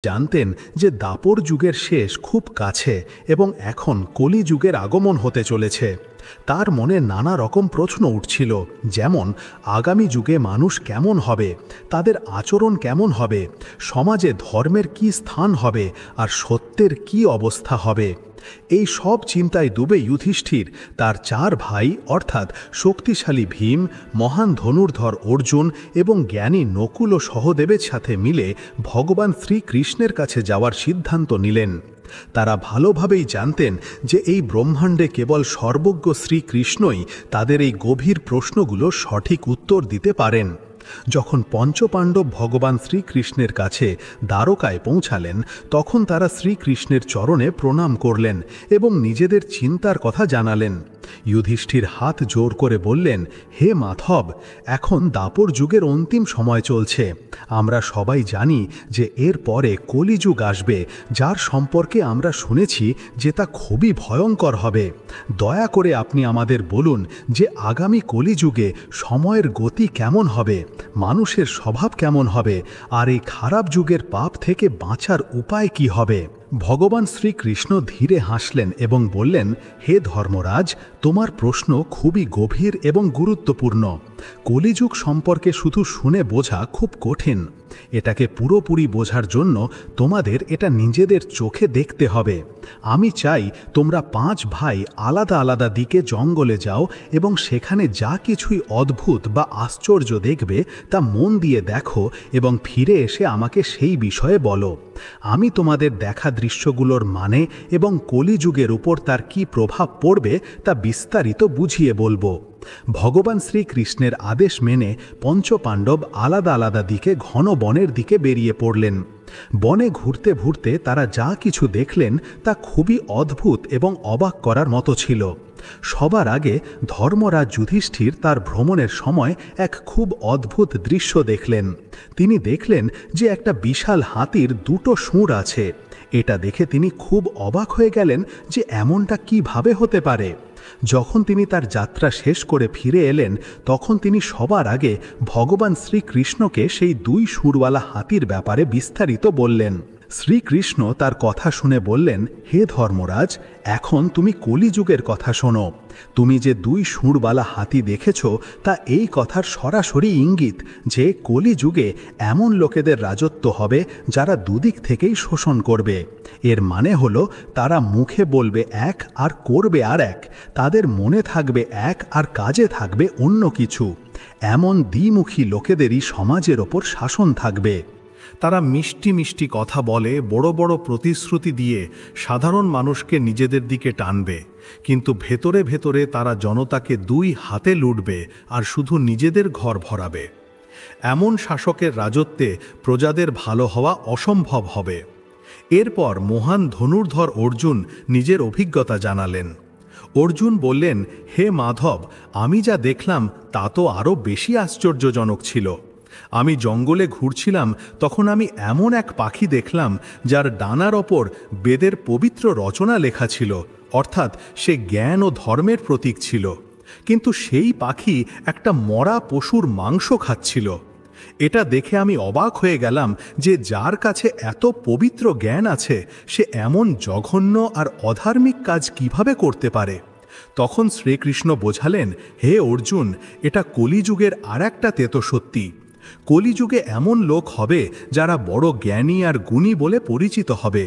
জানতেন যে দাপর যুগের শেষ খুব কাছে এবং এখন কলি যুগের আগমন হতে চলেছে। তার মনে নানা রকম প্রশ্ন উঠছিল, যেমন আগামী যুগে মানুষ কেমন হবে, তাদের আচরণ কেমন হবে, সমাজে ধর্মের কি স্থান হবে, আর সত্যের কি অবস্থা হবে। এই সব চিন্তায় ডুবে যুধিষ্ঠির তার চার ভাই অর্থাৎ শক্তিশালী ভীম, মহান ধনুর্ধর অর্জুন এবং জ্ঞানী নকুল ও সহদেবের সাথে মিলে ভগবান শ্রীকৃষ্ণের কাছে যাওয়ার সিদ্ধান্ত নিলেন। তারা ভালোভাবেই জানতেন যে এই ব্রহ্মাণ্ডে কেবল সর্বজ্ঞ শ্রীকৃষ্ণই তাদের এই গভীর প্রশ্নগুলো সঠিক উত্তর দিতে পারেন। যখন পঞ্চপাণ্ডব ভগবান শ্রীকৃষ্ণের কাছে দ্বারকায় পৌঁছালেন, তখন তারা শ্রীকৃষ্ণের চরণে প্রণাম করলেন এবং নিজেদের চিন্তার কথা জানালেন। যুধিষ্ঠির হাত জোর করে বললেন, হে মাধব, এখন দাপর যুগের অন্তিম সময় চলছে। আমরা সবাই জানি যে এর পরে কলিযুগ আসবে, যার সম্পর্কে আমরা শুনেছি যে তা খুবই ভয়ঙ্কর হবে। দয়া করে আপনি আমাদের বলুন যে আগামী কলিযুগে সময়ের গতি কেমন হবে, মানুষের স্বভাব কেমন হবে, আর এই খারাপ যুগের পাপ থেকে বাঁচার উপায় কি হবে। ভগবান শ্রীকৃষ্ণ ধীরে হাসলেন এবং বললেন, হে ধর্মরাজ, তোমার প্রশ্ন খুবই গভীর এবং গুরুত্বপূর্ণ। কলিযুগ সম্পর্কে শুধু শুনে বোঝা খুব কঠিন। এটাকে পুরোপুরি বোঝার জন্য তোমাদের এটা নিজেদের চোখে দেখতে হবে। আমি চাই তোমরা 5 ভাই আলাদা আলাদা দিকে জঙ্গলে যাও এবং সেখানে যা কিছুই অদ্ভুত বা আশ্চর্য দেখবে তা মন দিয়ে দেখো এবং ফিরে এসে আমাকে সেই বিষয়ে বলো। আমি তোমাদের দেখা দৃশ্যগুলোর মানে এবং কলিযুগের উপর তার কি প্রভাব পড়বে তা বিস্তারিত বুঝিয়ে বলবো। ভগবান শ্রীকৃষ্ণের আদেশ মেনে পঞ্চপাণ্ডব আলাদা আলাদা দিকে ঘন বনের দিকে বেরিয়ে পড়লেন। বনে ঘুরতে ঘুরতে তারা যা কিছু দেখলেন তা খুবই অদ্ভুত এবং অবাক করার মতো ছিল। সবার আগে ধর্মরাজ যুধিষ্ঠির তার ভ্রমণের সময় এক খুব অদ্ভুত দৃশ্য দেখলেন। তিনি দেখলেন যে একটা বিশাল হাতির 2টো শুঁড় আছে। এটা দেখে তিনি খুব অবাক হয়ে গেলেন যে এমনটা কিভাবে হতে পারে। যখন তিনি তার যাত্রা শেষ করে ফিরে এলেন, তখন তিনি সবার আগে ভগবান শ্রীকৃষ্ণকে সেই 2 শুঁড়ওয়ালা হাতির ব্যাপারে বিস্তারিত বললেন। শ্রীকৃষ্ণ তার কথা শুনে বললেন, হে ধর্মরাজ, এখন তুমি কলিযুগের কথা শোনো। তুমি যে 2 শুঁড়ওয়ালা হাতি দেখেছ তা এই কথার সরাসরি ইঙ্গিত যে কলিযুগে এমন লোকেদের রাজত্ব হবে যারা দুদিক থেকেই শোষণ করবে। এর মানে হলো তারা মুখে বলবে এক আর করবে আর এক, তাদের মনে থাকবে এক আর কাজে থাকবে অন্য কিছু। এমন দ্বিমুখী লোকেদেরই সমাজের ওপর শাসন থাকবে। তারা মিষ্টি মিষ্টি কথা বলে, বড় বড় প্রতিশ্রুতি দিয়ে সাধারণ মানুষকে নিজেদের দিকে টানবে, কিন্তু ভেতরে ভেতরে তারা জনতাকে 2 হাতে লুটবে আর শুধু নিজেদের ঘর ভরাবে। এমন শাসকের রাজত্বে প্রজাদের ভালো হওয়া অসম্ভব হবে। এরপর মহান ধনুর্ধর অর্জুন নিজের অভিজ্ঞতা জানালেন। অর্জুন বললেন, হে মাধব, আমি যা দেখলাম তা তো আরও বেশি আশ্চর্যজনক ছিল। আমি জঙ্গলে ঘুরছিলাম, তখন আমি এমন এক পাখি দেখলাম যার ডানার ওপর বেদের পবিত্র রচনা লেখা ছিল, অর্থাৎ সে জ্ঞান ও ধর্মের প্রতীক ছিল। কিন্তু সেই পাখি একটা মরা পশুর মাংস খাচ্ছিল। এটা দেখে আমি অবাক হয়ে গেলাম যে যার কাছে এত পবিত্র জ্ঞান আছে সে এমন জঘন্য আর অধার্মিক কাজ কিভাবে করতে পারে। তখন শ্রীকৃষ্ণ বোঝালেন, হে অর্জুন, এটা কলিযুগের আর একটা তেতো সত্যি। কলিযুগে এমন লোক হবে যারা বড় জ্ঞানী আর গুণী বলে পরিচিত হবে।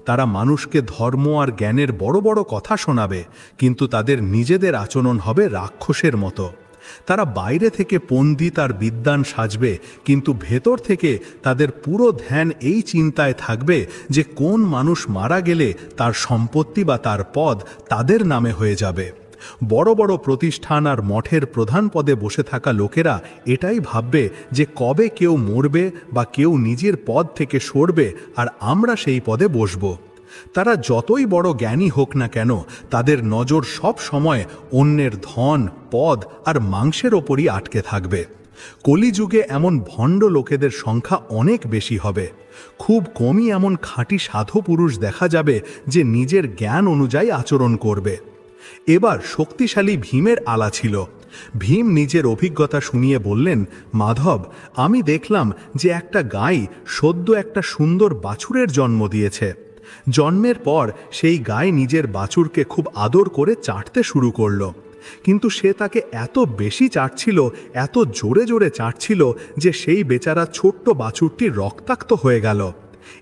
তারা মানুষকে ধর্ম আর জ্ঞানের বড় বড় কথা শোনাবে, কিন্তু তাদের নিজেদের আচরণ হবে রাক্ষসের মতো। তারা বাইরে থেকে পণ্ডিত আর বিদ্বান সাজবে, কিন্তু ভেতর থেকে তাদের পুরো ধ্যান এই চিন্তায় থাকবে যে কোন মানুষ মারা গেলে তার সম্পত্তি বা তার পদ তাদের নামে হয়ে যাবে। বড় বড় প্রতিষ্ঠান আর মঠের প্রধান পদে বসে থাকা লোকেরা এটাই ভাববে যে কবে কেউ মরবে বা কেউ নিজের পদ থেকে সরবে আর আমরা সেই পদে বসব। তারা যতই বড় জ্ঞানী হোক না কেন, তাদের নজর সব সময় অন্যের ধন, পদ আর মাংসের ওপরই আটকে থাকবে। কলিযুগে এমন ভণ্ড লোকেদের সংখ্যা অনেক বেশি হবে। খুব কমই এমন খাঁটি সাধু পুরুষ দেখা যাবে যে নিজের জ্ঞান অনুযায়ী আচরণ করবে। এবার শক্তিশালী ভীমের আলা ছিল। ভীম নিজের অভিজ্ঞতা শুনিয়ে বললেন, মাধব, আমি দেখলাম যে একটা গাই সদ্য একটা সুন্দর বাছুরের জন্ম দিয়েছে। জন্মের পর সেই গাই নিজের বাছুরকে খুব আদর করে চাটতে শুরু করলো, কিন্তু সে তাকে এত বেশি চাটছিল, এত জোরে জোরে চাটছিল যে সেই বেচারা ছোট্ট বাছুরটি রক্তাক্ত হয়ে গেল।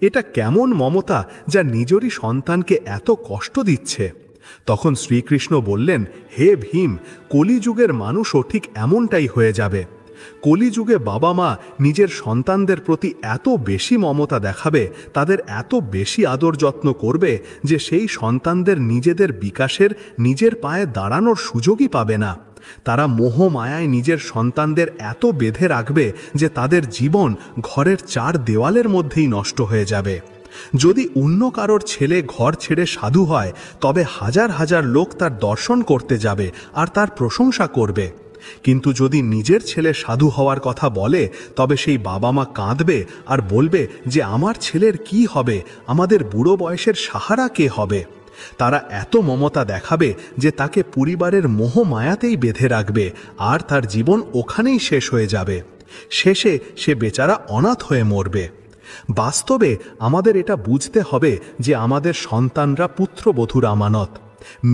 এটা কেমন মমতা যা নিজেরই সন্তানকে এত কষ্ট দিচ্ছে? তখন শ্রীকৃষ্ণ বললেন, হে ভীম, কলিযুগের মানুষও ঠিক এমনটাই হয়ে যাবে। কলিযুগে বাবা মা নিজের সন্তানদের প্রতি এত বেশি মমতা দেখাবে, তাদের এত বেশি আদর যত্ন করবে যে সেই সন্তানদের নিজেদের বিকাশের, নিজের পায়ে দাঁড়ানোর সুযোগই পাবে না। তারা মোহমায়ায় নিজের সন্তানদের এত বেঁধে রাখবে যে তাদের জীবন ঘরের চার দেওয়ালের মধ্যেই নষ্ট হয়ে যাবে। যদি অন্য কারোর ছেলে ঘর ছেড়ে সাধু হয়, তবে হাজার হাজার লোক তার দর্শন করতে যাবে আর তার প্রশংসা করবে। কিন্তু যদি নিজের ছেলে সাধু হওয়ার কথা বলে, তবে সেই বাবা মা কাঁদবে আর বলবে যে আমার ছেলের কি হবে, আমাদের বুড়ো বয়সের সাহারা কে হবে। তারা এত মমতা দেখাবে যে তাকে পরিবারের মোহ মায়াতেই বেঁধে রাখবে আর তার জীবন ওখানেই শেষ হয়ে যাবে। শেষে সে বেচারা অনাথ হয়ে মরবে। বাস্তবে আমাদের এটা বুঝতে হবে যে আমাদের সন্তানরা পুত্রবধূর আমানত,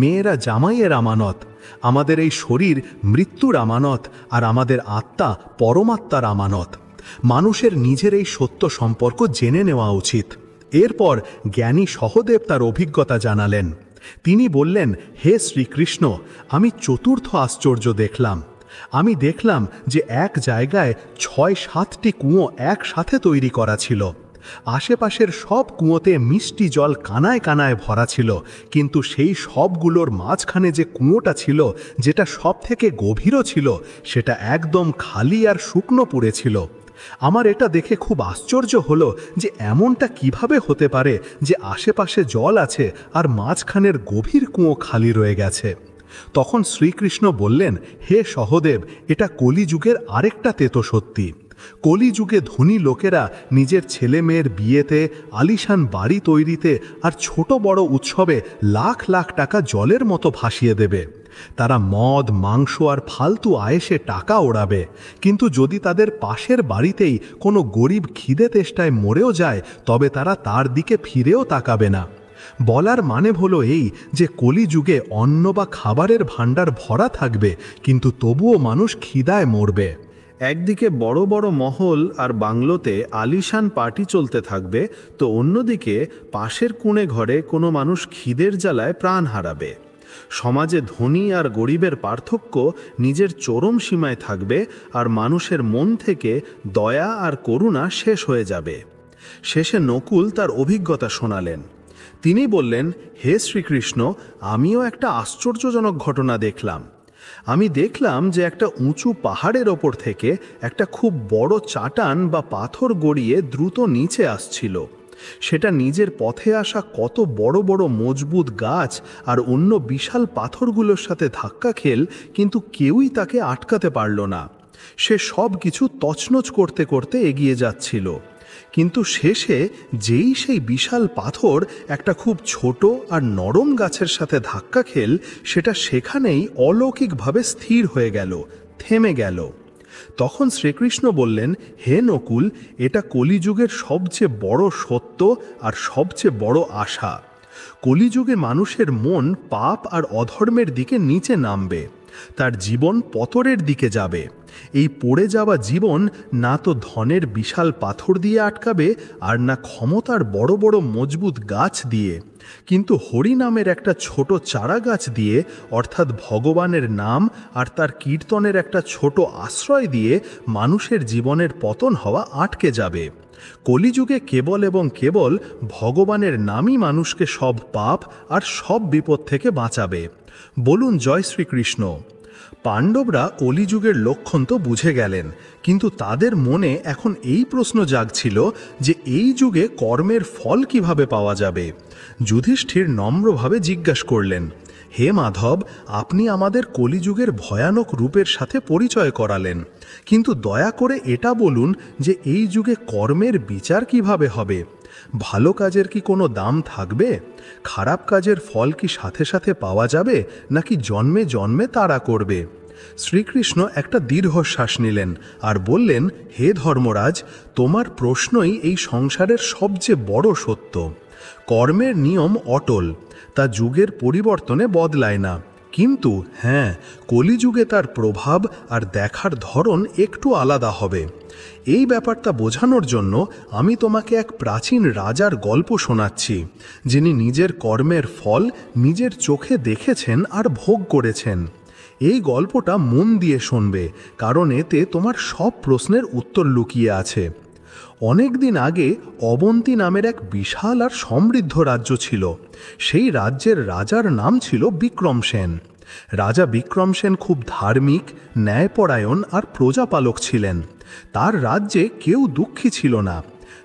মেয়েরা জামাইয়ের আমানত, আমাদের এই শরীর মৃত্যুর আমানত, আর আমাদের আত্মা পরমাত্মার আমানত। মানুষের নিজের এই সত্য সম্পর্ক জেনে নেওয়া উচিত। এরপর জ্ঞানী সহদেব তার অভিজ্ঞতা জানালেন। তিনি বললেন, হে শ্রীকৃষ্ণ, আমি চতুর্থ আশ্চর্য দেখলাম। আমি দেখলাম যে এক জায়গায় ৬-৭টি কুয়ো একসাথে তৈরি করা ছিল। আশেপাশের সব কুয়োতে মিষ্টি জল কানায় কানায় ভরা ছিল, কিন্তু সেই সবগুলোর মাঝখানে যে কুয়োটা ছিল, যেটা সব থেকে গভীরও ছিল, সেটা একদম খালি আর শুকনো পড়েছিল। আমার এটা দেখে খুব আশ্চর্য হলো যে এমনটা কিভাবে হতে পারে যে আশেপাশে জল আছে আর মাঝখানের গভীর কুয়ো খালি রয়ে গেছে। তখন শ্রীকৃষ্ণ বললেন, হে সহদেব, এটা কলিযুগের আরেকটা তেতো সত্যি। কলিযুগে ধনী লোকেরা নিজের ছেলে মেয়ের বিয়েতে, আলিশান বাড়ি তৈরিতে আর ছোট বড় উৎসবে লাখ লাখ টাকা জলের মতো ভাসিয়ে দেবে। তারা মদ, মাংস আর ফালতু আয়েসে টাকা ওড়াবে, কিন্তু যদি তাদের পাশের বাড়িতেই কোনো গরিব খিদে তেষ্টায় মরেও যায়, তবে তারা তার দিকে ফিরেও তাকাবে না। বলার মানে হলো এই যে কলিযুগে অন্ন বা খাবারের ভাণ্ডার ভরা থাকবে, কিন্তু তবুও মানুষ খিদায় মরবে। একদিকে বড় বড় মহল আর বাংলোতে আলিশান পার্টি চলতে থাকবে, তো অন্যদিকে পাশের কোণে ঘরে কোনো মানুষ খিদের জ্বালায় প্রাণ হারাবে। সমাজে ধনী আর গরিবের পার্থক্য নিজের চরম সীমায় থাকবে, আর মানুষের মন থেকে দয়া আর করুণা শেষ হয়ে যাবে। শেষে নকুল তার অভিজ্ঞতা শোনালেন। তিনি বললেন, হে শ্রীকৃষ্ণ, আমিও একটা আশ্চর্যজনক ঘটনা দেখলাম। আমি দেখলাম যে একটা উঁচু পাহাড়ের ওপর থেকে একটা খুব বড় চাটান বা পাথর গড়িয়ে দ্রুত নিচে আসছিল। সেটা নিজের পথে আসা কত বড় বড় মজবুত গাছ আর অন্য বিশাল পাথরগুলোর সাথে ধাক্কা খেল, কিন্তু কেউই তাকে আটকাতে পারল না। সে সব কিছু তছনছ করতে করতে এগিয়ে যাচ্ছিল, কিন্তু শেষে যেই সেই বিশাল পাথর একটা খুব ছোট আর নরম গাছের সাথে ধাক্কা খেল, সেটা সেখানেই অলৌকিকভাবে স্থির হয়ে গেল, থেমে গেল। তখন শ্রীকৃষ্ণ বললেন, হে নকুল, এটা কলিযুগের সবচেয়ে বড় সত্য আর সবচেয়ে বড় আশা। কলিযুগে মানুষের মন পাপ আর অধর্মের দিকে নিচে নামবে, তার জীবন পতনের দিকে যাবে। এই পড়ে যাওয়া জীবন না তো ধনের বিশাল পাথর দিয়ে আটকাবে, আর না ক্ষমতার বড় বড় মজবুত গাছ দিয়ে, কিন্তু হরি নামের একটা ছোট চারা গাছ দিয়ে, অর্থাৎ ভগবানের নাম আর তার কীর্তনের একটা ছোট আশ্রয় দিয়ে মানুষের জীবনের পতন হওয়া আটকে যাবে। কলিযুগে কেবল এবং কেবল ভগবানের নামই মানুষকে সব পাপ আর সব বিপদ থেকে বাঁচাবে। বলুন জয় শ্রীকৃষ্ণ। পাণ্ডবরা কলিযুগের লক্ষণ তো বুঝে গেলেন, কিন্তু তাদের মনে এখন এই প্রশ্ন জাগছিল যে এই যুগে কর্মের ফল কিভাবে পাওয়া যাবে। যুধিষ্ঠির নম্রভাবে জিজ্ঞাসা করলেন, হে মাধব, আপনি আমাদের কলিযুগের ভয়ানক রূপের সাথে পরিচয় করালেন, কিন্তু দয়া করে এটা বলুন যে এই যুগে কর্মের বিচার কিভাবে হবে? ভালো কাজের কি কোনো দাম থাকবে? খারাপ কাজের ফল কি সাথে সাথে পাওয়া যাবে, নাকি জন্মে জন্মে তাড়া করবে? শ্রীকৃষ্ণ একটা দীর্ঘশ্বাস নিলেন আর বললেন, হে ধর্মরাজ, তোমার প্রশ্নই এই সংসারের সবচেয়ে বড় সত্য। কর্মের নিয়ম অটল, তা যুগের পরিবর্তনে বদলায় না। কিন্তু হ্যাঁ, কলিযুগে তার প্রভাব আর দেখার ধরন একটু আলাদা হবে। এই ব্যাপারটা বোঝানোর জন্য আমি তোমাকে এক প্রাচীন রাজার গল্প শোনাচ্ছি, যিনি নিজের কর্মের ফল নিজের চোখে দেখেছেন আর ভোগ করেছেন। এই গল্পটা মন দিয়ে শুনবে, কারণ এতে তোমার সব প্রশ্নের উত্তর লুকিয়ে আছে। অনেক দিন আগে অবন্তী নামের এক বিশাল আর সমৃদ্ধ রাজ্য ছিল। সেই রাজ্যের রাজার নাম ছিল বিক্রমসেন। রাজা বিক্রমসেন খুব ধার্মিক, ন্যায়পরায়ণ আর প্রজাপালক ছিলেন। তার রাজ্যে কেউ দুঃখী ছিল না।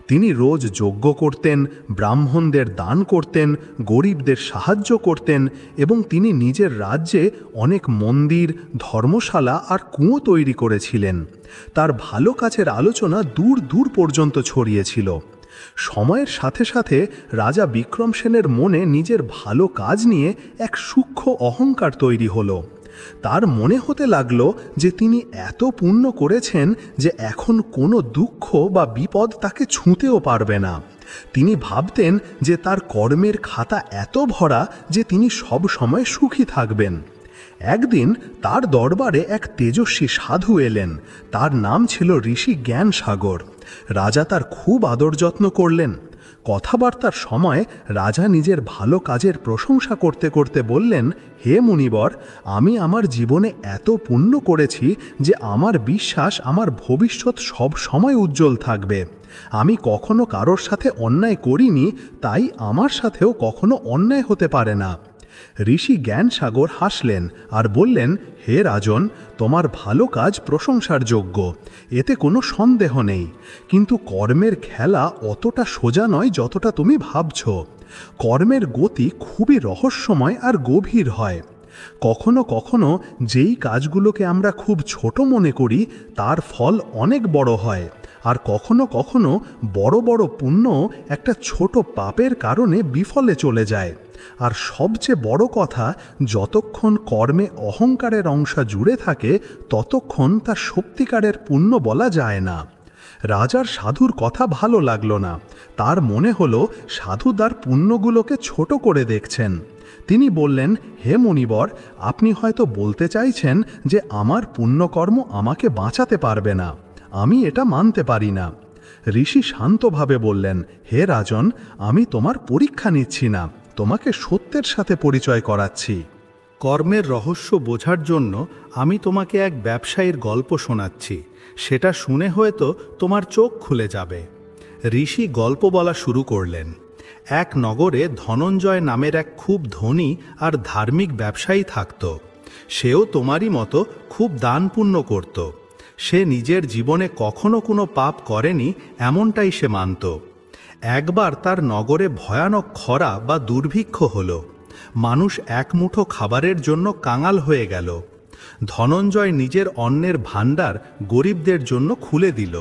তিনি রোজ যজ্ঞ করতেন, ব্রাহ্মণদের দান করতেন, গরিবদের সাহায্য করতেন এবং তিনি নিজের রাজ্যে অনেক মন্দির, ধর্মশালা আর কুঁয়ো তৈরি করেছিলেন। তার ভালো কাজের আলোচনা দূর দূর পর্যন্ত ছড়িয়েছিল। সময়ের সাথে সাথে রাজা বিক্রমসেনের মনে নিজের ভালো কাজ নিয়ে এক সূক্ষ্ম অহংকার তৈরি হলো। তার মনে হতে লাগলো যে তিনি এত পুণ্য করেছেন যে এখন কোনো দুঃখ বা বিপদ তাকে ছুঁতেও পারবে না। তিনি ভাবতেন যে তার কর্মের খাতা এত ভরা যে তিনি সব সময় সুখী থাকবেন। একদিন তার দরবারে এক তেজস্বী সাধু এলেন। তার নাম ছিল ঋষি জ্ঞানসাগর। রাজা তার খুব আদর যত্ন করলেন। কথাবার্তার সময় রাজা নিজের ভালো কাজের প্রশংসা করতে করতে বললেন, হে মুনিবর, আমি আমার জীবনে এত পুণ্য করেছি যে আমার বিশ্বাস আমার ভবিষ্যৎ সব সময় উজ্জ্বল থাকবে। আমি কখনো কারোর সাথে অন্যায় করিনি, তাই আমার সাথেও কখনো অন্যায় হতে পারে না। ঋষি জ্ঞানসাগর হাসলেন আর বললেন, হে রাজন, তোমার ভালো কাজ প্রশংসার যোগ্য, এতে কোনো সন্দেহ নেই। কিন্তু কর্মের খেলা অতটা সোজা নয় যতটা তুমি ভাবছ। কর্মের গতি খুবই রহস্যময় আর গভীর হয়। কখনো কখনো যেই কাজগুলোকে আমরা খুব ছোট মনে করি তার ফল অনেক বড় হয়, আর কখনো কখনো বড় বড় পুণ্য একটা ছোট পাপের কারণে বিফলে চলে যায়। আর সবচেয়ে বড় কথা, যতক্ষণ কর্মে অহংকারের অংশ জুড়ে থাকে ততক্ষণ তা সত্যিকারের পুণ্য বলা যায় না। রাজার সাধুর কথা ভালো লাগলো না। তার মনে হলো সাধু তার পুণ্যগুলোকে ছোট করে দেখছেন। তিনি বললেন, হে মুনিবর, আপনি হয়তো বলতে চাইছেন যে আমার পুণ্যকর্ম আমাকে বাঁচাতে পারবে না। আমি এটা মানতে পারি না। ঋষি শান্তভাবে বললেন, হে রাজন, আমি তোমার পরীক্ষা নিচ্ছি না, তোমাকে সত্যের সাথে পরিচয় করাচ্ছি। কর্মের রহস্য বোঝার জন্য আমি তোমাকে এক ব্যবসায়ীর গল্প শোনাচ্ছি। সেটা শুনে হয়তো তোমার চোখ খুলে যাবে। ঋষি গল্প বলা শুরু করলেন। এক নগরে ধনঞ্জয় নামের এক খুব ধনী আর ধার্মিক ব্যবসায়ী থাকত। সেও তোমারই মতো খুব দান পুণ্য করত। সে নিজের জীবনে কখনো কোনো পাপ করেনি এমনটাই সে মানত। একবার তার নগরে ভয়ানক খরা বা দুর্ভিক্ষ হলো। মানুষ এক মুঠো খাবারের জন্য কাঙাল হয়ে গেল। ধনঞ্জয় নিজের অন্নের ভাণ্ডার গরিবদের জন্য খুলে দিল।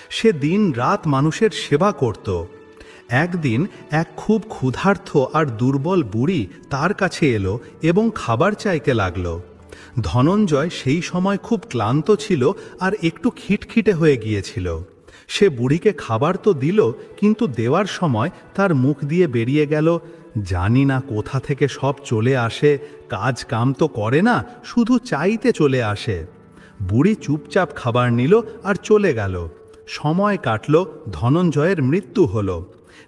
সে দিন রাত মানুষের সেবা করত। একদিন এক খুব ক্ষুধার্ত আর দুর্বল বুড়ি তার কাছে এলো এবং খাবার চাইতে লাগল। ধনঞ্জয় সেই সময় খুব ক্লান্ত ছিল আর একটু খিটখিটে হয়ে গিয়েছিল। সে বুড়িকে খাবার তো দিল, কিন্তু দেওয়ার সময় তার মুখ দিয়ে বেরিয়ে গেল, জানি না কোথা থেকে সব চলে আসে, কাজ কাম তো করে না, শুধু চাইতে চলে আসে। বুড়ি চুপচাপ খাবার নিল আর চলে গেল। সময় কাটল, ধনঞ্জয়ের মৃত্যু হলো।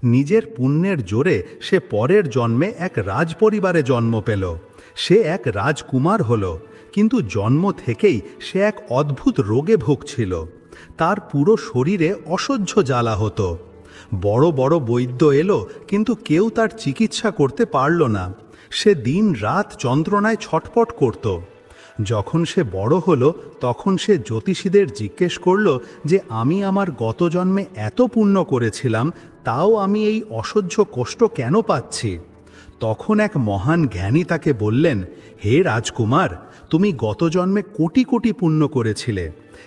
নিজের পুণ্যের জোরে সে পরের জন্মে এক রাজপরিবারে জন্ম পেল। সে এক রাজকুমার হলো, কিন্তু জন্ম থেকেই সে এক অদ্ভুত রোগে ভুগছিল। তার পুরো শরীরে অসহ্য জ্বালা হতো। বড় বড় বৈদ্য এলো, কিন্তু কেউ তার চিকিৎসা করতে পারল না। সে দিন রাত যন্ত্রণায় ছটপট করত। যখন সে বড় হলো তখন সে জ্যোতিষীদের জিজ্ঞেস করল যে আমি আমার গত জন্মে এত পুণ্য করেছিলাম, তাও আমি এই অসহ্য কষ্ট কেন পাচ্ছি? তখন এক মহান জ্ঞানী তাকে বললেন, হে রাজকুমার, তুমি গত জন্মে কোটি কোটি পুণ্য করেছিলে,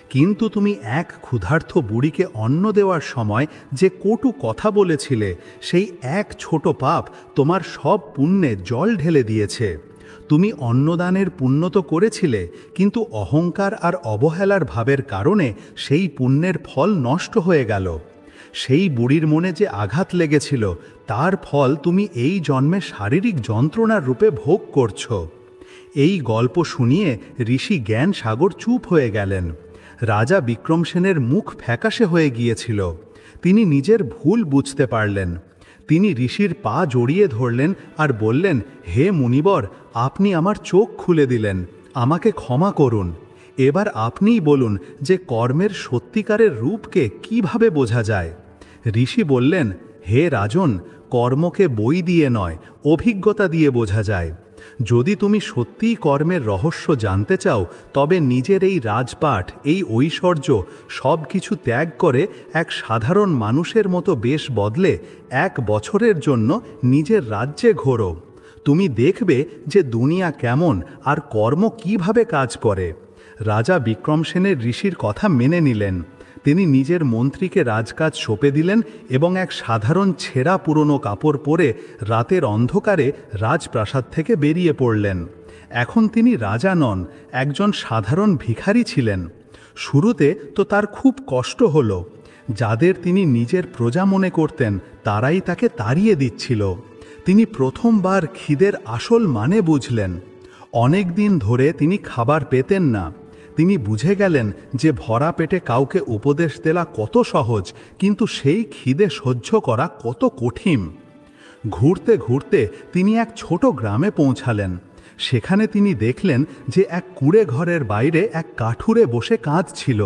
কিন্তু তুমি এক ক্ষুধার্ত বুড়িকে অন্ন দেওয়ার সময় যে কটু কথা বলেছিলে, সেই এক ছোট পাপ তোমার সব পুণ্যে জল ঢেলে দিয়েছে। তুমি অন্নদানের পুণ্য তো করেছিলে, কিন্তু অহংকার আর অবহেলার ভাবের কারণে সেই পুণ্যের ফল নষ্ট হয়ে গেল। সেই বুড়ির মনে যে আঘাত লেগেছিল, তার ফল তুমি এই জন্মে শারীরিক যন্ত্রণার রূপে ভোগ করছো। এই গল্প শুনিয়ে ঋষি জ্ঞান সাগর চুপ হয়ে গেলেন। রাজা বিক্রমসেনের মুখ ফ্যাকাশে হয়ে গিয়েছিল। তিনি নিজের ভুল বুঝতে পারলেন। তিনি ঋষির পা জড়িয়ে ধরলেন আর বললেন, হে মুনিবর, আপনি আমার চোখ খুলে দিলেন, আমাকে ক্ষমা করুন। এবার আপনিই বলুন যে কর্মের সত্যিকারের রূপকে কিভাবে বোঝা যায়। ঋষি বললেন, হে রাজন, কর্মকে বই দিয়ে নয়, অভিজ্ঞতা দিয়ে বোঝা যায়। যদি তুমি সত্যিই কর্মের রহস্য জানতে চাও, তবে নিজের এই রাজপাট, এই ঐশ্বর্য সব কিছু ত্যাগ করে এক সাধারণ মানুষের মতো বেশ বদলে 1 বছরের জন্য নিজের রাজ্যে ঘোরো। তুমি দেখবে যে দুনিয়া কেমন আর কর্ম কিভাবে কাজ করে। রাজা বিক্রমসেনের ঋষির কথা মেনে নিলেন। তিনি নিজের মন্ত্রীকে রাজকাজ সঁপে দিলেন এবং এক সাধারণ ছেঁড়া পুরনো কাপড় পরে রাতের অন্ধকারে রাজপ্রাসাদ থেকে বেরিয়ে পড়লেন। এখন তিনি রাজা নন, একজন সাধারণ ভিখারি ছিলেন। শুরুতে তো তার খুব কষ্ট হলো। যাদের তিনি নিজের প্রজা মনে করতেন, তারাই তাকে তাড়িয়ে দিচ্ছিল। তিনি প্রথমবার খিদের আসল মানে বুঝলেন। অনেক দিন ধরে তিনি খাবার পেতেন না। তিনি বুঝে গেলেন যে ভরা পেটে কাউকে উপদেশ দেওয়া কত সহজ, কিন্তু সেই খিদে সহ্য করা কত কঠিন। ঘুরতে ঘুরতে তিনি এক ছোট গ্রামে পৌঁছালেন। সেখানে তিনি দেখলেন যে এক কুঁড়ে ঘরের বাইরে এক কাঠুরে বসে কাঁদছিল।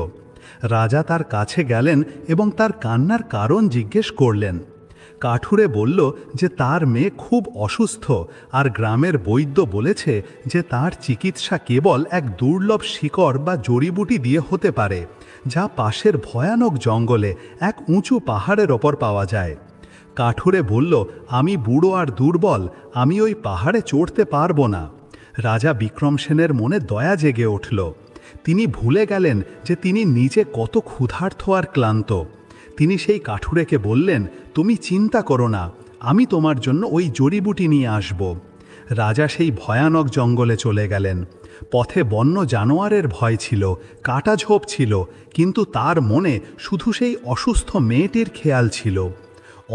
রাজা তার কাছে গেলেন এবং তার কান্নার কারণ জিজ্ঞেস করলেন। কাঠুরে বলল যে তার মেয়ে খুব অসুস্থ আর গ্রামের বৈদ্য বলেছে যে তার চিকিৎসা কেবল এক দুর্লভ শিকড় বা জড়িবুটি দিয়ে হতে পারে, যা পাশের ভয়ানক জঙ্গলে এক উঁচু পাহাড়ের ওপর পাওয়া যায়। কাঠুরে বলল, আমি বুড়ো আর দুর্বল, আমি ওই পাহাড়ে চড়তে পারবো না। রাজা বিক্রমসেনের মনে দয়া জেগে উঠল। তিনি ভুলে গেলেন যে তিনি নিজে কত ক্ষুধার্ত আর ক্লান্ত। তিনি সেই কাঠুরেকে বললেন, তুমি চিন্তা করো না, আমি তোমার জন্য ওই জড়িবুটি নিয়ে আসব। রাজা সেই ভয়ানক জঙ্গলে চলে গেলেন। পথে বন্য জানোয়ারের ভয় ছিল, কাঁটাঝোপ ছিল, কিন্তু তার মনে শুধু সেই অসুস্থ মেয়েটির খেয়াল ছিল।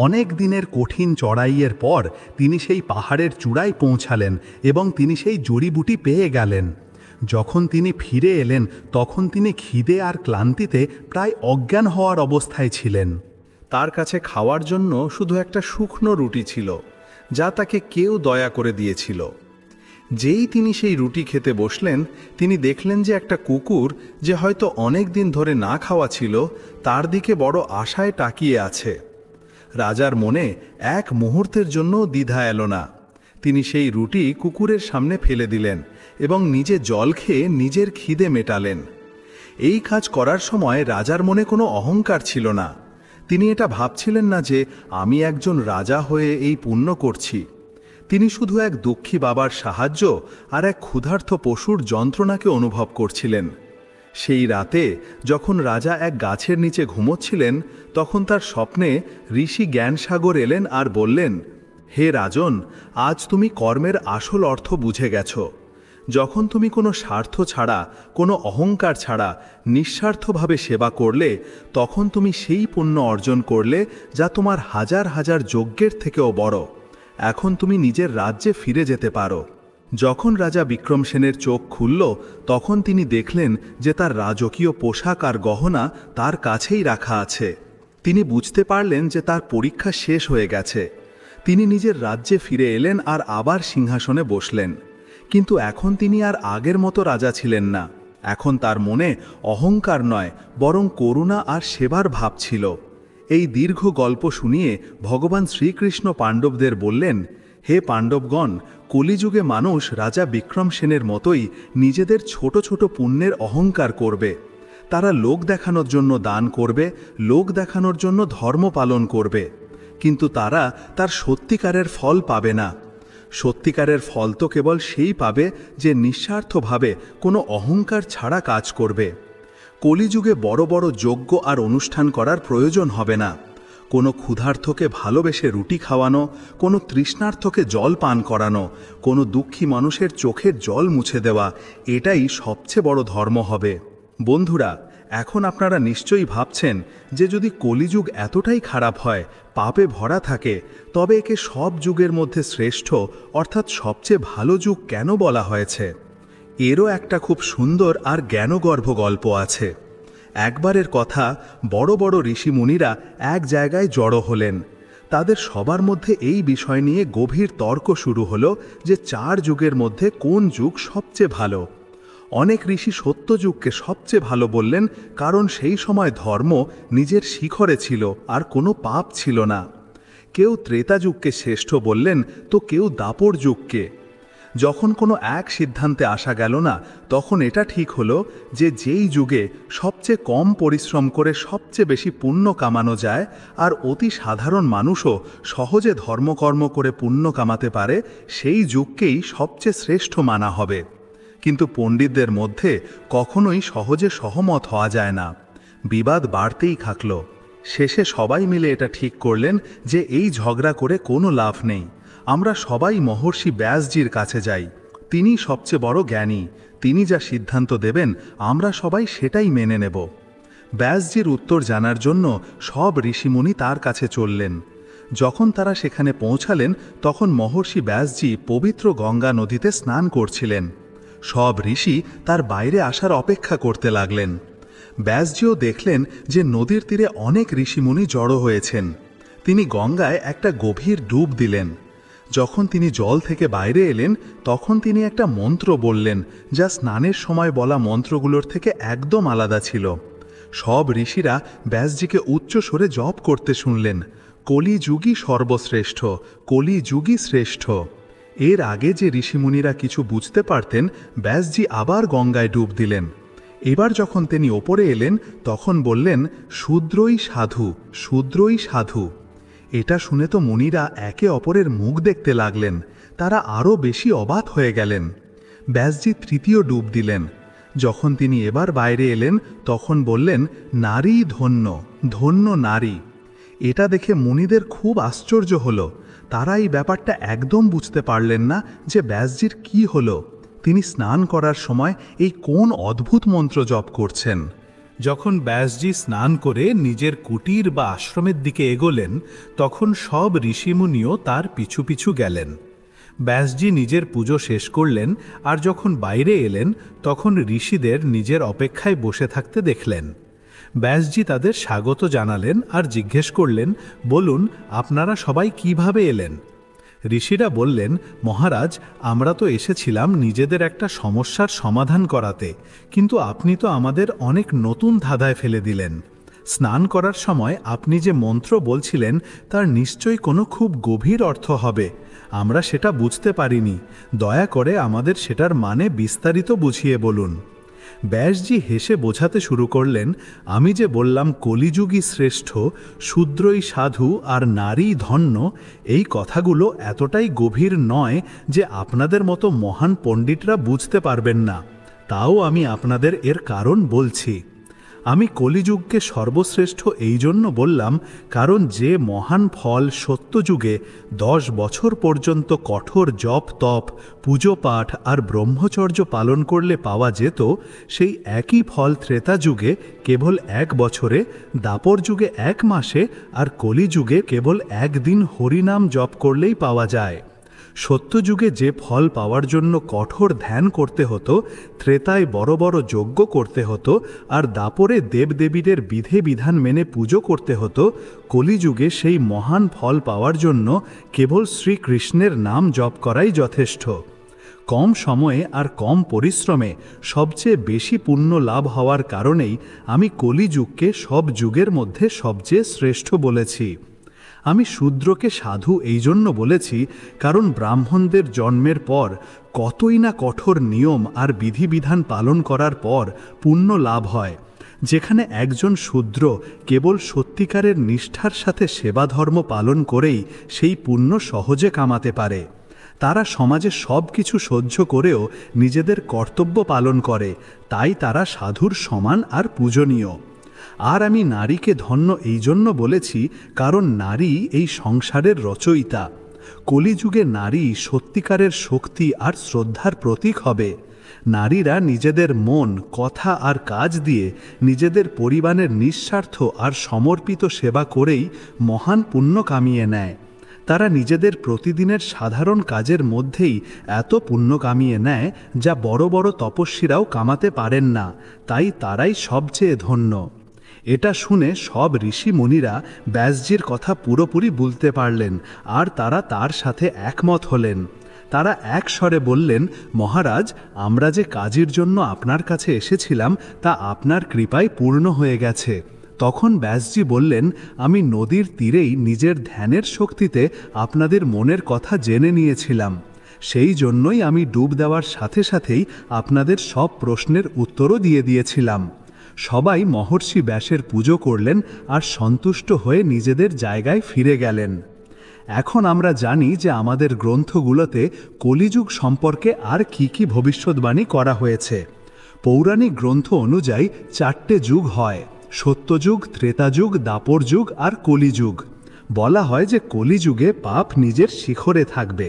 অনেক দিনের কঠিন চড়াইয়ের পর তিনি সেই পাহাড়ের চূড়ায় পৌঁছালেন এবং তিনি সেই জড়িবুটি পেয়ে গেলেন। যখন তিনি ফিরে এলেন, তখন তিনি খিদে আর ক্লান্তিতে প্রায় অজ্ঞান হওয়ার অবস্থায় ছিলেন। তার কাছে খাওয়ার জন্য শুধু একটা শুকনো রুটি ছিল, যা তাকে কেউ দয়া করে দিয়েছিল। যেই তিনি সেই রুটি খেতে বসলেন, তিনি দেখলেন যে একটা কুকুর, যে হয়তো অনেক দিন ধরে না খাওয়া ছিল, তার দিকে বড় আশায় তাকিয়ে আছে। রাজার মনে এক মুহূর্তের জন্য দ্বিধা এলো না। তিনি সেই রুটি কুকুরের সামনে ফেলে দিলেন এবং নিজে জল খেয়ে নিজের খিদে মেটালেন। এই কাজ করার সময় রাজার মনে কোনো অহংকার ছিল না। তিনি এটা ভাবছিলেন না যে আমি একজন রাজা হয়ে এই পুণ্য করছি। তিনি শুধু এক দুঃখী বাবার সাহায্য আর এক ক্ষুধার্ত পশুর যন্ত্রণাকে অনুভব করছিলেন। সেই রাতে যখন রাজা এক গাছের নিচে ঘুমোচ্ছিলেন, তখন তার স্বপ্নে ঋষি জ্ঞানসাগর এলেন আর বললেন, হে রাজন, আজ তুমি কর্মের আসল অর্থ বুঝে গেছো। যখন তুমি কোনো স্বার্থ ছাড়া, কোনো অহংকার ছাড়া নিঃস্বার্থভাবে সেবা করলে, তখন তুমি সেই পুণ্য অর্জন করলে যা তোমার হাজার হাজার যজ্ঞের থেকেও বড়। এখন তুমি নিজের রাজ্যে ফিরে যেতে পারো। যখন রাজা বিক্রমসেনের চোখ খুলল, তখন তিনি দেখলেন যে তার রাজকীয় পোশাক আর গহনা তার কাছেই রাখা আছে। তিনি বুঝতে পারলেন যে তার পরীক্ষা শেষ হয়ে গেছে। তিনি নিজের রাজ্যে ফিরে এলেন আর আবার সিংহাসনে বসলেন। কিন্তু এখন তিনি আর আগের মতো রাজা ছিলেন না। এখন তার মনে অহংকার নয়, বরং করুণা আর সেবার ভাব ছিল। এই দীর্ঘ গল্প শুনিয়ে ভগবান শ্রীকৃষ্ণ পাণ্ডবদের বললেন, হে পাণ্ডবগণ, কলিযুগে মানুষ রাজা বিক্রমসেনের মতোই নিজেদের ছোট ছোট পুণ্যের অহংকার করবে। তারা লোক দেখানোর জন্য দান করবে, লোক দেখানোর জন্য ধর্ম পালন করবে, কিন্তু তারা তার সত্যিকারের ফল পাবে না। সত্যিকারের ফল তো কেবল সেই পাবে যে নিঃস্বার্থভাবে কোনো অহংকার ছাড়া কাজ করবে। কলিযুগে বড় বড় যজ্ঞ আর অনুষ্ঠান করার প্রয়োজন হবে না। কোনো ক্ষুধার্তকে ভালোবেসে রুটি খাওয়ানো, কোনো তৃষ্ণার্তকে জল পান করানো, কোনো দুঃখী মানুষের চোখের জল মুছে দেওয়া, এটাই সবচেয়ে বড় ধর্ম হবে। বন্ধুরা, এখন আপনারা নিশ্চয়ই ভাবছেন যে যদি কলিযুগ এতটাই খারাপ হয়, পাপে ভরা থাকে, তবে একে সব যুগের মধ্যে শ্রেষ্ঠ অর্থাৎ সবচেয়ে ভালো যুগ কেন বলা হয়েছে? এরও একটা খুব সুন্দর আর জ্ঞানগর্ভ গল্প আছে। একবারের কথা, বড় বড় ঋষিমুনিরা এক জায়গায় জড়ো হলেন। তাদের সবার মধ্যে এই বিষয় নিয়ে গভীর তর্ক শুরু হলো যে 4 যুগের মধ্যে কোন যুগ সবচেয়ে ভালো। অনেক ঋষি সত্য যুগকে সবচেয়ে ভালো বললেন, কারণ সেই সময় ধর্ম নিজের শিখরে ছিল আর কোনো পাপ ছিল না। কেউ ত্রেতা যুগকে শ্রেষ্ঠ বললেন, তো কেউ দাপর যুগকে। যখন কোনো এক সিদ্ধান্তে আসা গেল না, তখন এটা ঠিক হলো যে যেই যুগে সবচেয়ে কম পরিশ্রম করে সবচেয়ে বেশি পুণ্য কামানো যায় আর অতি সাধারণ মানুষও সহজে ধর্মকর্ম করে পুণ্য কামাতে পারে, সেই যুগকেই সবচেয়ে শ্রেষ্ঠ মানা হবে। কিন্তু পণ্ডিতদের মধ্যে কখনোই সহজে সহমত হওয়া যায় না। বিবাদ বাড়তেই থাকল। শেষে সবাই মিলে এটা ঠিক করলেন যে এই ঝগড়া করে কোনো লাভ নেই। আমরা সবাই মহর্ষি ব্যাসজির কাছে যাই। তিনি সবচেয়ে বড় জ্ঞানী। তিনি যা সিদ্ধান্ত দেবেন আমরা সবাই সেটাই মেনে নেব। ব্যাসজির উত্তর জানার জন্য সব ঋষিমুনি তার কাছে চললেন। যখন তারা সেখানে পৌঁছালেন, তখন মহর্ষি ব্যাসজি পবিত্র গঙ্গা নদীতে স্নান করছিলেন। সব ঋষি তার বাইরে আসার অপেক্ষা করতে লাগলেন। ব্যাসজিও দেখলেন যে নদীর তীরে অনেক ঋষিমুনি জড়ো হয়েছেন। তিনি গঙ্গায় একটা গভীর ডুব দিলেন। যখন তিনি জল থেকে বাইরে এলেন, তখন তিনি একটা মন্ত্র বললেন, যা স্নানের সময় বলা মন্ত্রগুলোর থেকে একদম আলাদা ছিল। সব ঋষিরা ব্যাসজিকে উচ্চ স্বরে জপ করতে শুনলেন, কলিযুগই সর্বশ্রেষ্ঠ, কলিযুগই শ্রেষ্ঠ। এর আগে যে ঋষিমুনিরা কিছু বুঝতে পারতেন, ব্যাসজি আবার গঙ্গায় ডুব দিলেন। এবার যখন তিনি ওপরে এলেন, তখন বললেন, শূদ্রই সাধু, শূদ্রই সাধু। এটা শুনে তো মুনিরা একে অপরের মুখ দেখতে লাগলেন। তারা আরও বেশি অবাক হয়ে গেলেন। ব্যাসজি তৃতীয় ডুব দিলেন। যখন তিনি এবার বাইরে এলেন, তখন বললেন, নারী ধন্য, ধন্য নারী। এটা দেখে মুনিদের খুব আশ্চর্য হলো। তারা এই ব্যাপারটা একদম বুঝতে পারলেন না যে ব্যাসজির কি হলো। তিনি স্নান করার সময় এই কোন অদ্ভুত মন্ত্র জপ করছেন। যখন ব্যাসজি স্নান করে নিজের কুটির বা আশ্রমের দিকে এগোলেন, তখন সব ঋষিমুনিও তার পিছু পিছু গেলেন। ব্যাসজি নিজের পুজো শেষ করলেন, আর যখন বাইরে এলেন, তখন ঋষিদের নিজের অপেক্ষায় বসে থাকতে দেখলেন। ব্যাসজি তাদের স্বাগত জানালেন আর জিজ্ঞেস করলেন, বলুন, আপনারা সবাই কিভাবে এলেন? ঋষিরা বললেন, মহারাজ, আমরা তো এসেছিলাম নিজেদের একটা সমস্যার সমাধান করাতে, কিন্তু আপনি তো আমাদের অনেক নতুন ধাঁধায় ফেলে দিলেন। স্নান করার সময় আপনি যে মন্ত্র বলছিলেন, তার নিশ্চয়ই কোনো খুব গভীর অর্থ হবে। আমরা সেটা বুঝতে পারিনি। দয়া করে আমাদের সেটার মানে বিস্তারিত বুঝিয়ে বলুন। ব্যাসজি হেসে বোঝাতে শুরু করলেন, আমি যে বললাম কলিযুগই শ্রেষ্ঠ, শূদ্রই সাধু আর নারী ধন্য, এই কথাগুলো এতটাই গভীর নয় যে আপনাদের মতো মহান পণ্ডিতরা বুঝতে পারবেন না। তাও আমি আপনাদের এর কারণ বলছি। আমি কলিযুগকে সর্বশ্রেষ্ঠ এই জন্য বললাম, কারণ যে মহান ফল সত্যযুগে 10 বছর পর্যন্ত কঠোর জপ তপ, পুজো পাঠ আর ব্রহ্মচর্য পালন করলে পাওয়া যেত, সেই একই ফল ত্রেতা যুগে কেবল 1 বছরে, দাপর যুগে 1 মাসে আর কলিযুগে কেবল 1 দিন হরিনাম জপ করলেই পাওয়া যায়। সত্যযুগে যে ফল পাওয়ার জন্য কঠোর ধ্যান করতে হতো, ত্রেতায় বড় বড় যজ্ঞ করতে হতো আর দাপরে দেবদেবীদের বিধে বিধান মেনে পুজো করতে হতো, কলিযুগে সেই মহান ফল পাওয়ার জন্য কেবল শ্রীকৃষ্ণের নাম জপ করাই যথেষ্ট। কম সময়ে আর কম পরিশ্রমে সবচেয়ে বেশি পুণ্য লাভ হওয়ার কারণেই আমি কলিযুগকে সব যুগের মধ্যে সবচেয়ে শ্রেষ্ঠ বলেছি। আমি শূদ্রকে সাধু এই জন্য বলেছি, কারণ ব্রাহ্মণদের জন্মের পর কতই না কঠোর নিয়ম আর বিধিবিধান পালন করার পর পুণ্য লাভ হয়, যেখানে একজন শূদ্র কেবল সত্যিকারের নিষ্ঠার সাথে সেবা ধর্ম পালন করেই সেই পুণ্য সহজে কামাতে পারে। তারা সমাজে সব কিছু সহ্য করেও নিজেদের কর্তব্য পালন করে, তাই তারা সাধুর সমান আর পূজনীয়। আর আমি নারীকে ধন্য এই জন্য বলেছি কারণ নারী এই সংসারের রচয়িতা। কলিযুগে নারী সত্যিকারের শক্তি আর শ্রদ্ধার প্রতীক হবে। নারীরা নিজেদের মন, কথা আর কাজ দিয়ে নিজেদের পরিবারের নিঃস্বার্থ আর সমর্পিত সেবা করেই মহান পুণ্য কামিয়ে নেয়। তারা নিজেদের প্রতিদিনের সাধারণ কাজের মধ্যেই এত পুণ্য কামিয়ে নেয় যা বড় বড় তপস্বীরাও কামাতে পারেন না, তাই তারাই সবচেয়ে ধন্য। এটা শুনে সব ঋষি মুনিরা ব্যাসজির কথা পুরোপুরি বুঝতে পারলেন আর তারা তার সাথে একমত হলেন। তারা এক স্বরে বললেন, মহারাজ, আমরা যে কাজের জন্য আপনার কাছে এসেছিলাম তা আপনার কৃপায় পূর্ণ হয়ে গেছে। তখন ব্যাসজি বললেন, আমি নদীর তীরেই নিজের ধ্যানের শক্তিতে আপনাদের মনের কথা জেনে নিয়েছিলাম। সেই জন্যই আমি ডুব দেওয়ার সাথে সাথেই আপনাদের সব প্রশ্নের উত্তরও দিয়ে দিয়েছিলাম। সবাই মহর্ষি ব্যাসের পুজো করলেন আর সন্তুষ্ট হয়ে নিজেদের জায়গায় ফিরে গেলেন। এখন আমরা জানি যে আমাদের গ্রন্থগুলোতে কলিযুগ সম্পর্কে আর কি ভবিষ্যৎবাণী করা হয়েছে। পৌরাণিক গ্রন্থ অনুযায়ী 4টে যুগ হয়: সত্যযুগ, ত্রেতাযুগ, দাপর যুগ আর কলিযুগ। বলা হয় যে কলিযুগে পাপ নিজের শিখরে থাকবে।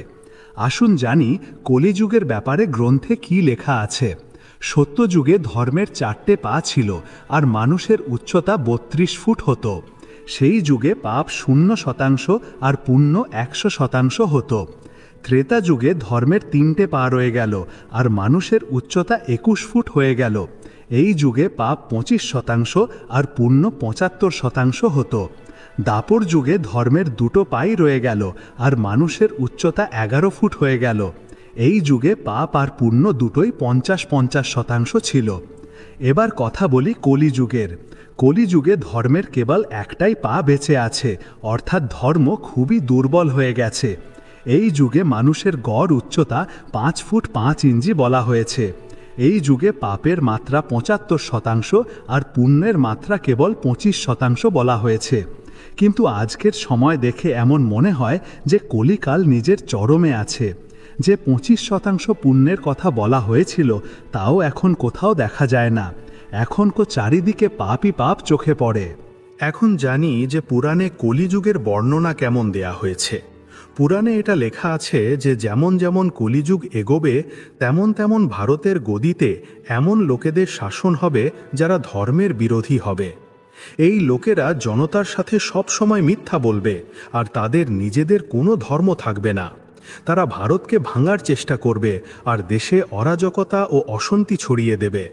আসুন জানি কলিযুগের ব্যাপারে গ্রন্থে কি লেখা আছে। সত্যযুগে ধর্মের 4টে পা ছিল আর মানুষের উচ্চতা 32 ফুট হতো। সেই যুগে পাপ 0% আর পুণ্য 100% হতো। ত্রেতা যুগে ধর্মের 3টে পা রয়ে গেল আর মানুষের উচ্চতা 21 ফুট হয়ে গেল। এই যুগে পাপ 25% আর পুণ্য 75% হতো। দাপর যুগে ধর্মের 2টো পাই রয়ে গেল আর মানুষের উচ্চতা 11 ফুট হয়ে গেল। এই যুগে পাপ আর পুণ্য দুটোই 50-50% ছিল। এবার কথা বলি কলিযুগের। কলিযুগে ধর্মের কেবল একটাই পা বেঁচে আছে, অর্থাৎ ধর্ম খুবই দুর্বল হয়ে গেছে। এই যুগে মানুষের গড় উচ্চতা 5 ফুট 5 ইঞ্চি বলা হয়েছে। এই যুগে পাপের মাত্রা 75% আর পুণ্যের মাত্রা কেবল 25% বলা হয়েছে। কিন্তু আজকের সময় দেখে এমন মনে হয় যে কলিকাল নিজের চরমে আছে। যে 25% পুণ্যের কথা বলা হয়েছিল তাও এখন কোথাও দেখা যায় না। এখন চারিদিকে পাপই পাপ চোখে পড়ে। এখন জানি যে পুরাণে কলিযুগের বর্ণনা কেমন দেয়া হয়েছে। পুরাণে এটা লেখা আছে যে যেমন যেমন কলিযুগ এগোবে তেমন তেমন ভারতের গদিতে এমন লোকেদের শাসন হবে যারা ধর্মের বিরোধী হবে। এই লোকেরা জনতার সাথে সব সময় মিথ্যা বলবে আর তাদের নিজেদের কোনো ধর্ম থাকবে না। তারা ভারতকে ভাঙার চেষ্টা করবে আর দেশে অরাজকতা ও অশান্তি ছড়িয়ে দেবে।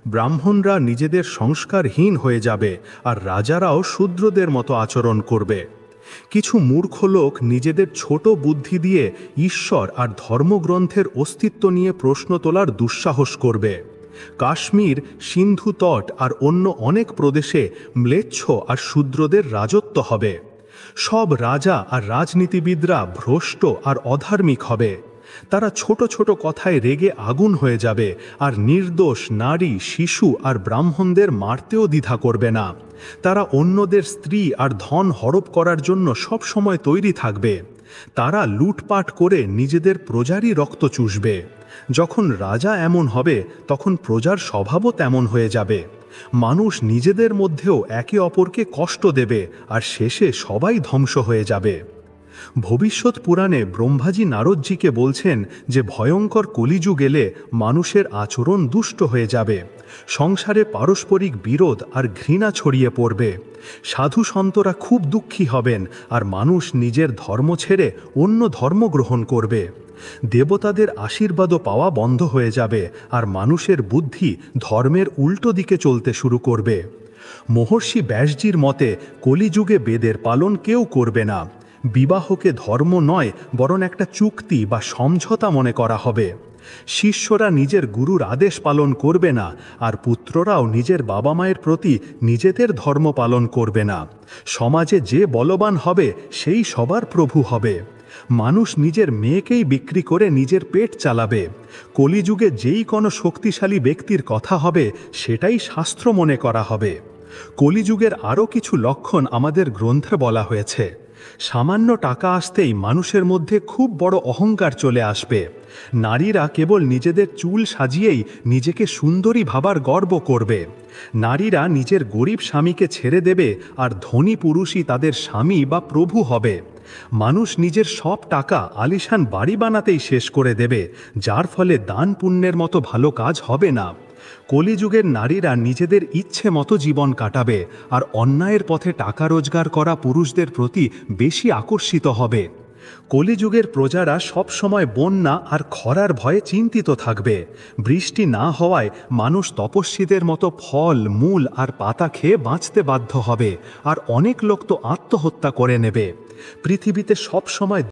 ব্রাহ্মণরা নিজেদের সংস্কারহীন হয়ে যাবে আর রাজারাও শূদ্রদের মতো আচরণ করবে। কিছু মূর্খ লোক নিজেদের ছোট বুদ্ধি দিয়ে ঈশ্বর আর ধর্মগ্রন্থের অস্তিত্ব নিয়ে প্রশ্ন তোলার দুঃসাহস করবে। কাশ্মীর, সিন্ধু তট আর অন্য অনেক প্রদেশে ম্লেচ্ছ আর শূদ্রদের রাজত্ব হবে। সব রাজা আর রাজনীতিবিদরা ভ্রষ্ট আর অধার্মিক হবে। তারা ছোট ছোট কথায় রেগে আগুন হয়ে যাবে আর নির্দোষ নারী, শিশু আর ব্রাহ্মণদের মারতেও দ্বিধা করবে না। তারা অন্যদের স্ত্রী আর ধন হড়প করার জন্য সব সময় তৈরি থাকবে। তারা লুটপাট করে নিজেদের প্রজারই রক্ত চুষবে। যখন রাজা এমন হবে তখন প্রজার স্বভাবও তেমন হয়ে যাবে। মানুষ নিজেদের মধ্যেও একে অপরকে কষ্ট দেবে আর শেষে সবাই ধ্বংস হয়ে যাবে। ভবিষ্যৎ পুরাণে ব্রহ্মাজি নারদজিকে বলছেন যে ভয়ঙ্কর কলিযুগ এলে মানুষের আচরণ দুষ্ট হয়ে যাবে। সংসারে পারস্পরিক বিরোধ আর ঘৃণা ছড়িয়ে পড়বে। সাধু সন্তরা খুব দুঃখী হবেন আর মানুষ নিজের ধর্ম ছেড়ে অন্য ধর্ম গ্রহণ করবে। দেবতাদের আশীর্বাদও পাওয়া বন্ধ হয়ে যাবে আর মানুষের বুদ্ধি ধর্মের উল্টো দিকে চলতে শুরু করবে। মহর্ষি ব্যাসজির মতে কলিযুগে বেদের পালন কেউ করবে না। বিবাহকে ধর্ম নয় বরং একটা চুক্তি বা সমঝোতা মনে করা হবে। শিষ্যরা নিজের গুরুর আদেশ পালন করবে না আর পুত্ররাও নিজের বাবা মায়ের প্রতি নিজেদের ধর্ম পালন করবে না। সমাজে যে বলবান হবে সেই সবার প্রভু হবে। মানুষ নিজের মেয়েকেই বিক্রি করে নিজের পেট চালাবে। কলিযুগে যেই কোনো শক্তিশালী ব্যক্তির কথা হবে সেটাই শাস্ত্র মনে করা হবে। কলিযুগের আরও কিছু লক্ষণ আমাদের গ্রন্থে বলা হয়েছে। সামান্য টাকা আসতেই মানুষের মধ্যে খুব বড় অহংকার চলে আসবে। নারীরা কেবল নিজেদের চুল সাজিয়েই নিজেকে সুন্দরী ভাবার গর্ব করবে। নারীরা নিজের গরিব স্বামীকে ছেড়ে দেবে আর ধনী পুরুষই তাদের স্বামী বা প্রভু হবে। মানুষ নিজের সব টাকা আলিশান বাড়ি বানাতেই শেষ করে দেবে, যার ফলে দান পুণ্যের মতো ভালো কাজ হবে না। কলিযুগের নারীরা নিজেদের ইচ্ছে মতো জীবন কাটাবে আর অন্যায়ের পথে টাকা রোজগার করা পুরুষদের প্রতি বেশি আকর্ষিত হবে। কলিযুগের প্রজারা সব সময় বন্যা আর খরার ভয়ে চিন্তিত থাকবে। বৃষ্টি না হওয়ায় মানুষ তপস্বীদের মতো ফল, মূল আর পাতা খেয়ে বাঁচতে বাধ্য হবে, আর অনেক লোক তো আত্মহত্যা করে নেবে। পৃথিবীতে সব সময়